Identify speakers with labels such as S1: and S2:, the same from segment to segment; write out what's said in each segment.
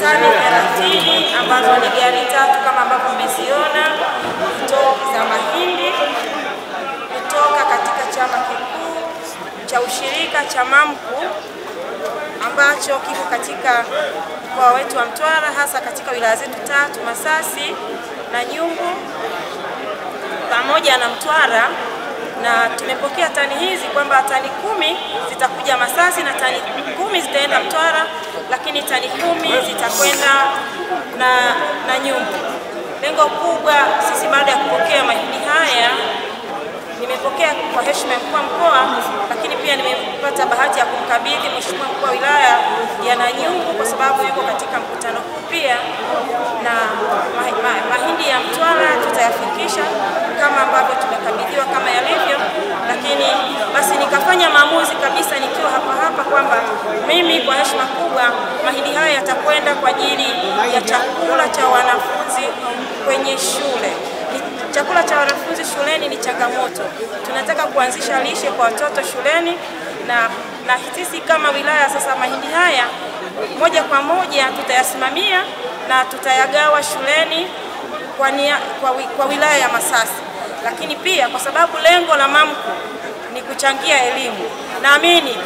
S1: Tani 30 ambazo ni gari tatu kama ambavyo mmeziona za mahindi kutoka katika chama kikuu cha ushirika cha MAMCU ambacho kiko katika mkoa wetu wa Mtwara, hasa katika wilaya zetu tatu, Masasi na Nyumbu pamoja na Mtwara. Na tumepokea tani hizi kwamba tani 10 zitakuja Masasi na tani 10 zitaenda Mtwara, lakini tani 10 zitakwenda na Nyumbu. Lengo kubwa sisi baada ya kupokea mahindi haya, nimepokea kwa heshima ya mkuu wa mkoa, lakini pia nimepata bahati ya kumkabidhi mheshimiwa mkuu wa wilaya ya Nanyumbu kwa sababu yuko katika mkutano huu pia, na mahindi ya Mtwara tutayafikisha kama ambavyo tumekabidhiwa kama yalivyo. Lakini basi nikafanya maamuzi kabisa nikiwa hapa kwamba mimi kwa heshima kubwa mahindi haya yatakwenda kwa ajili ya chakula cha wanafunzi kwenye shule. Chakula cha wanafunzi shuleni ni changamoto. Tunataka kuanzisha lishe kwa watoto shuleni, na sisi kama wilaya sasa mahindi haya moja kwa moja tutayasimamia na tutayagawa shuleni kwa wilaya ya Masasi. Lakini pia kwa sababu lengo la MAMCU ni kuchangia elimu, naamini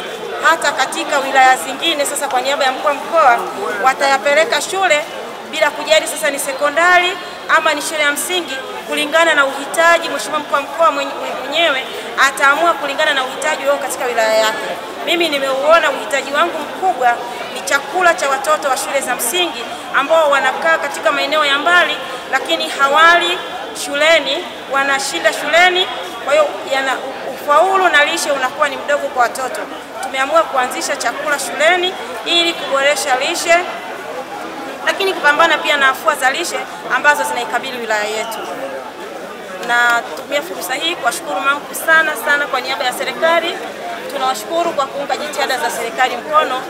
S1: hata katika wilaya zingine sasa kwa niaba ya mkuu wa mkoa watayapeleka shule bila kujali sasa ni sekondari ama ni shule ya msingi, kulingana na uhitaji. Mheshimiwa mkuu wa mkoa mwenyewe ataamua kulingana na uhitaji wao katika wilaya yake. Mimi nimeuona uhitaji wangu mkubwa ni chakula cha watoto wa shule za msingi ambao wanakaa katika maeneo ya mbali, lakini hawali shuleni, wanashinda shuleni. Kwa hiyo ufaulu na lishe unakuwa ni mdogo kwa watoto. Tumeamua kuanzisha chakula shuleni ili kuboresha lishe, lakini kupambana pia na afua za lishe ambazo zinaikabili wilaya yetu. Na tumia fursa hii kuwashukuru MAMCU sana kwa niaba ya serikali. Tunawashukuru kwa kuunga jitihada za serikali mkono.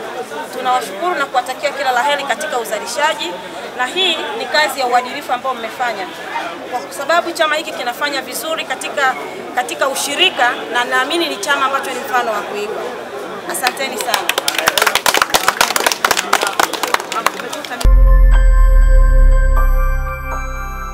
S1: Tunawashukuru na kuwatakia kila laheri katika uzalishaji, na hii ni kazi ya uadilifu ambao mmefanya, kwa sababu chama hiki kinafanya vizuri katika ushirika, na naamini ni chama ambacho ni mfano wa kuigwa. Asanteni sana.